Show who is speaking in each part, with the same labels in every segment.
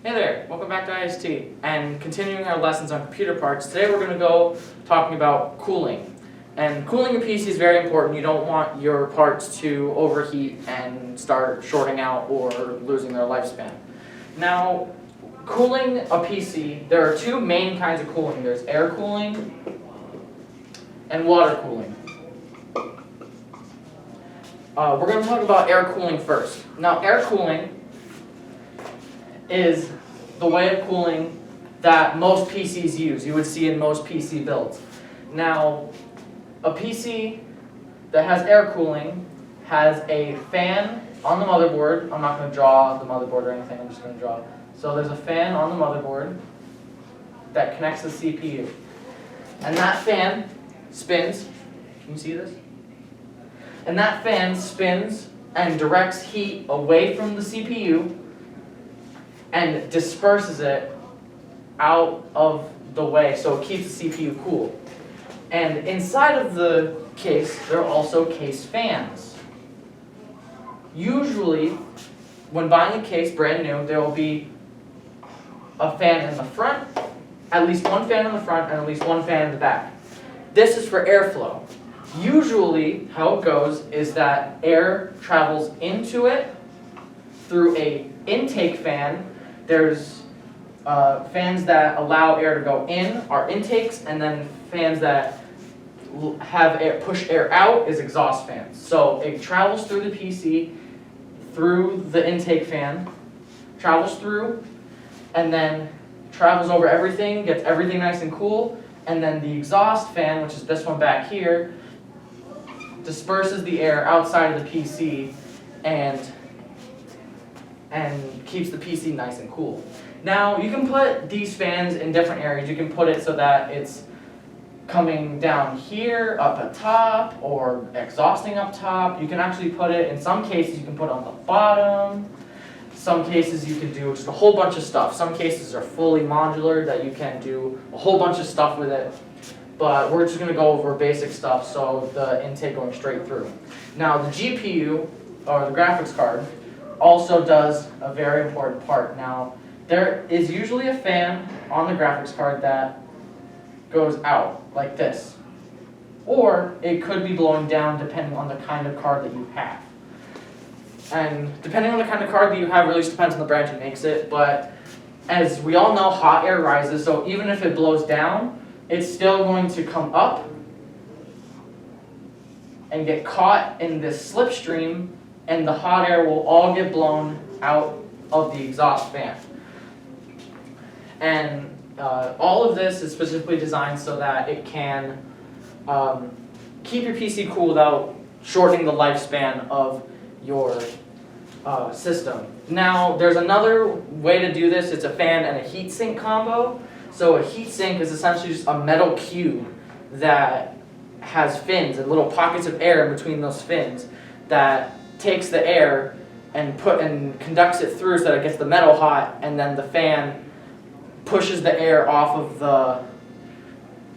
Speaker 1: Hey there, welcome back to IST, and continuing our lessons on computer parts. Today we're going to go talking about cooling. And cooling a PC is very important. You don't want your parts to overheat and start shorting out or losing their lifespan. Now, cooling a PC, there are two main kinds of cooling. There's air cooling and water cooling. We're going to talk about air cooling first. Now, air cooling is the way of cooling that most PCs use. You would see in most PC builds. Now, a PC that has air cooling has a fan on the motherboard. I'm not going to draw the motherboard or anything, I'm just going to draw. So there's a fan on the motherboard that connects to the CPU. And that fan spins. Can you see this? And that fan spins and directs heat away from the CPU and disperses it out of the way, so it keeps the CPU cool. And inside of the case, there are also case fans. Usually, when buying a case brand new, there will be a fan in the front, at least one fan in the front, and at least one fan in the back. This is for airflow. Usually, how it goes is that air travels into it through a intake fan. There's fans that allow air to go in are intakes, and then fans that have air, push air out is exhaust fans. So it travels through the PC, through the intake fan, travels through, and then travels over everything, gets everything nice and cool, and then the exhaust fan, which is this one back here, disperses the air outside of the PC and keeps the PC nice and cool. Now, you can put these fans in different areas. You can put it so that it's coming down here, up at top, or exhausting up top. You can actually put it, in some cases, you can put it on the bottom. Some cases you can do just a whole bunch of stuff. Some cases are fully modular that you can do a whole bunch of stuff with it. But we're just going to go over basic stuff, so the intake going straight through. Now, the GPU, or the graphics card, also does a very important part. Now, there is usually a fan on the graphics card that goes out, like this. Or it could be blowing down depending on the kind of card that you have. And depending on the kind of card that you have, really just depends on the brand who makes it. But as we all know, hot air rises, so even if it blows down, it's still going to come up and get caught in this slipstream, and the hot air will all get blown out of the exhaust fan. And all of this is specifically designed so that it can keep your PC cool without shortening the lifespan of your system. Now, there's another way to do this. It's a fan and a heatsink combo. So a heatsink is essentially just a metal cube that has fins and little pockets of air in between those fins that takes the air and conducts it through so that it gets the metal hot, and then the fan pushes the air off of the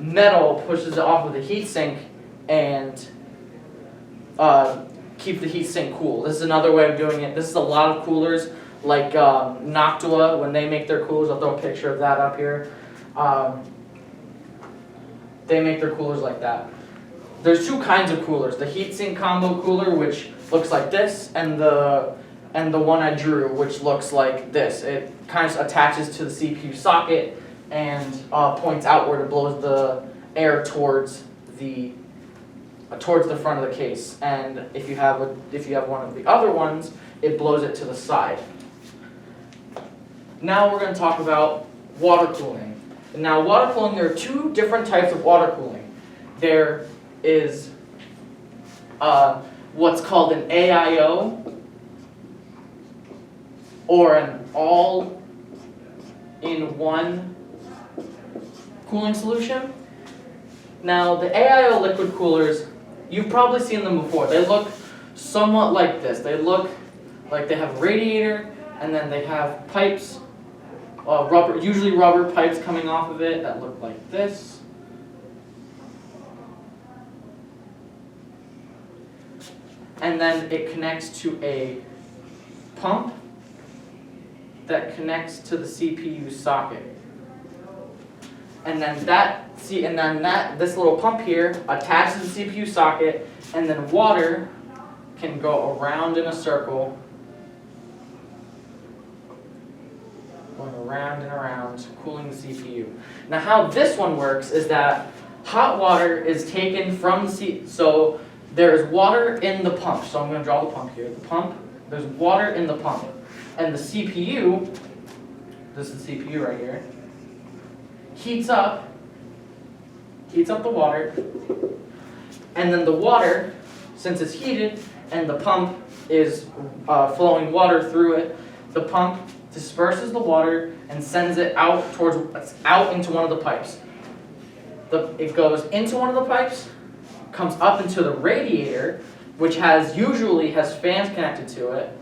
Speaker 1: metal, pushes it off of the heatsink, and keep the heatsink cool. This is another way of doing it. This is a lot of coolers, like Noctua, when they make their coolers. I'll throw a picture of that up here. They make their coolers like that. There's two kinds of coolers: the heatsink combo cooler, which looks like this, and the one I drew, which looks like this. It kind of attaches to the CPU socket and points outward. It blows the air towards the front of the case. And if you have one of the other ones, it blows it to the side. Now we're going to talk about water cooling. Now, water cooling, there are two different types of water cooling. There is what's called an AIO, or an all-in-one cooling solution. Now, the AIO liquid coolers, you've probably seen them before. They look somewhat like this. They look like they have a radiator, and then they have pipes, usually rubber pipes coming off of it that look like this. And then it connects to a pump that connects to the CPU socket. And then this little pump here attaches the CPU socket, and then water can go around in a circle, going around and around, cooling the CPU. Now how this one works is that hot water is taken from the so there's water in the pump. So I'm going to draw the pump here. The pump, there's water in the pump. And the CPU, this is the CPU right here, heats up the water, and then the water, since it's heated and the pump is flowing water through it, the pump disperses the water and sends it out into one of the pipes. It goes into one of the pipes, comes up into the radiator, which usually has fans connected to it.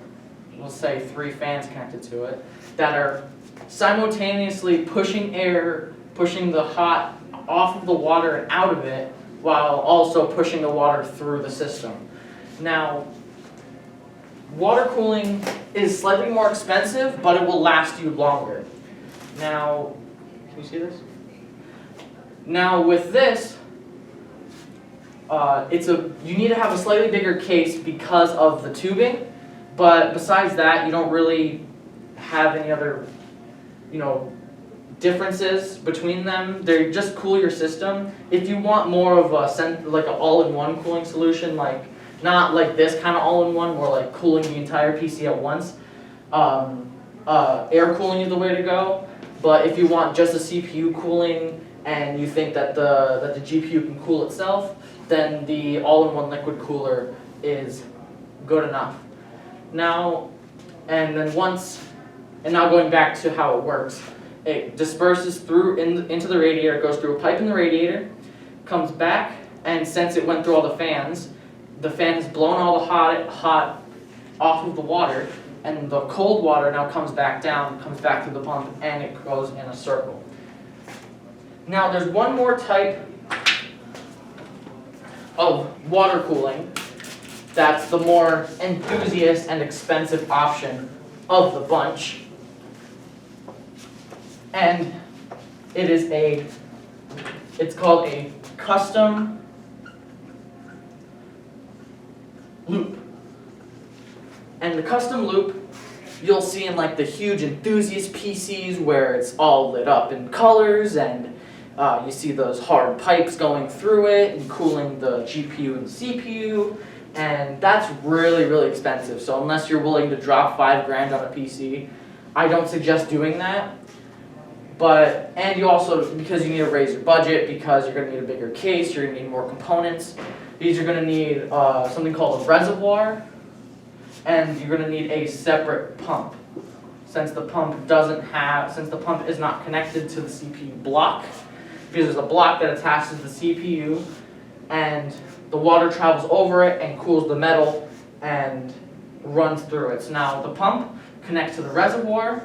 Speaker 1: We'll say 3 fans connected to it that are simultaneously pushing the hot off of the water and out of it, while also pushing the water through the system. Now, water cooling is slightly more expensive, but it will last you longer. Now, can you see this? Now with this, you need to have a slightly bigger case because of the tubing, but besides that, you don't really have any other, differences between them. They just cool your system. If you want more of like an all-in-one cooling solution, like not like this kind of all-in-one, more like cooling the entire PC at once, air cooling is the way to go. But if you want just a CPU cooling and you think that the GPU can cool itself, then the all-in-one liquid cooler is good enough. Now going back to how it works, it disperses into the radiator, it goes through a pipe in the radiator, comes back, and since it went through all the fan has blown all the hot off of the water, and the cold water now comes back down, comes back through the pump, and it goes in a circle. Now there's one more type of water cooling that's the more enthusiast and expensive option of the bunch. And it's called a custom loop. And the custom loop you'll see in like the huge enthusiast PCs where it's all lit up in colors, and you see those hard pipes going through it and cooling the GPU and the CPU, and that's really, really expensive. So unless you're willing to drop $5 grand on a PC, I don't suggest doing that. And you also, because you need to raise your budget, because you're going to need a bigger case, you're going to need more components, you're going to need something called a reservoir, and you're going to need a separate pump. Since the pump is not connected to the CPU block, because there's a block that attaches to the CPU, and the water travels over it and cools the metal and runs through it. So now the pump connects to the reservoir,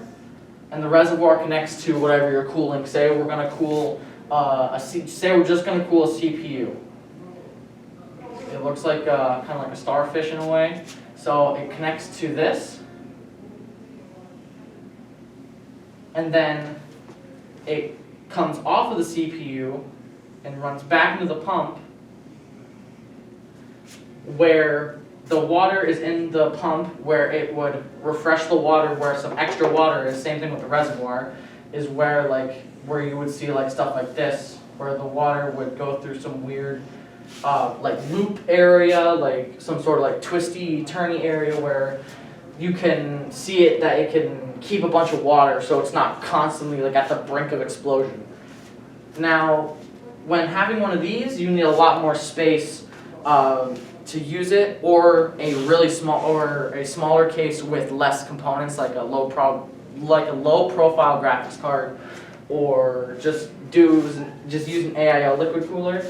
Speaker 1: and the reservoir connects to whatever you're cooling. Say we're going to cool we're just going to cool a CPU. It looks like kind of like a starfish in a way. So it connects to this, and then it comes off of the CPU and runs back into the pump, where the water is in the pump, where it would refresh the water, where some extra water is. Same thing with the reservoir, is where you would see like stuff like this, where the water would go through some weird like loop area, like some sort of like twisty, turny area where you can see it that it can keep a bunch of water, so it's not constantly like at the brink of explosion. Now, when having one of these, you need a lot more space to use it, or a really small, or a smaller case with less components, like a low profile graphics card, or just use an AIO liquid cooler.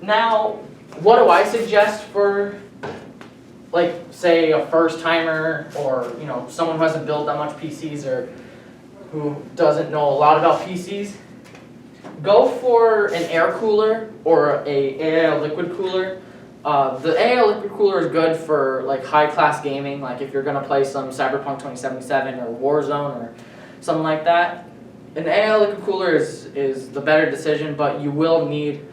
Speaker 1: Now, what do I suggest for, like, say a first timer, or someone who hasn't built that much PCs, or who doesn't know a lot about PCs? Go for an air cooler or a AIO liquid cooler. The AL liquid cooler is good for like high class gaming, like if you're gonna play some Cyberpunk 2077 or Warzone or something like that. An AL liquid cooler is the better decision, but you will need,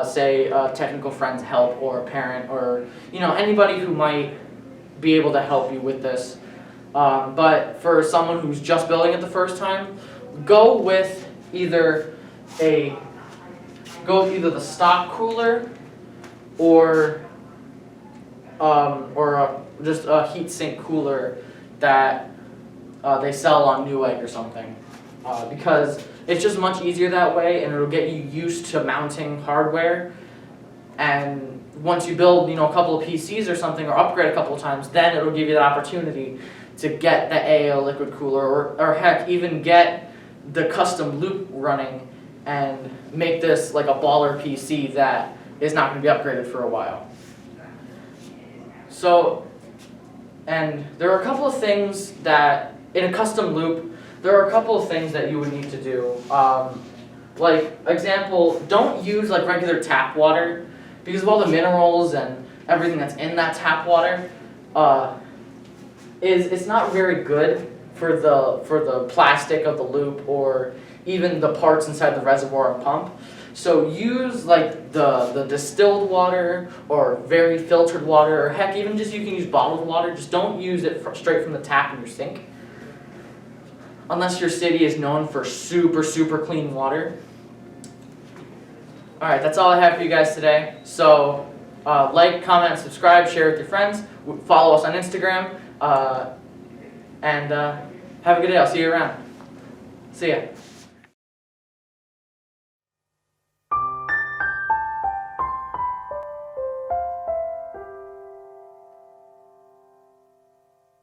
Speaker 1: say, a technical friend's help or a parent or anybody who might be able to help you with this. But for someone who's just building it the first time, go with either the stock cooler or just a heatsink cooler that they sell on Newegg or something, because it's just much easier that way, and it'll get you used to mounting hardware. And once you build a couple of PCs or something, or upgrade a couple of times, then it'll give you the opportunity to get the AL liquid cooler, or heck, even get the custom loop running and make this like a baller PC that is not going to be upgraded for a while. So, and there are a couple of things that, in a custom loop, there are a couple of things that you would need to do. Like, example, don't use like regular tap water, because of all the minerals and everything that's in that tap water. It's not very good for the plastic of the loop or even the parts inside the reservoir and pump. So use like the distilled water or very filtered water, or heck, even just you can use bottled water. Just don't use it straight from the tap in your sink, unless your city is known for super clean water. Alright, that's all I have for you guys today. So like, comment, subscribe, share with your friends, follow us on Instagram, and have a good day. I'll see you around. See ya.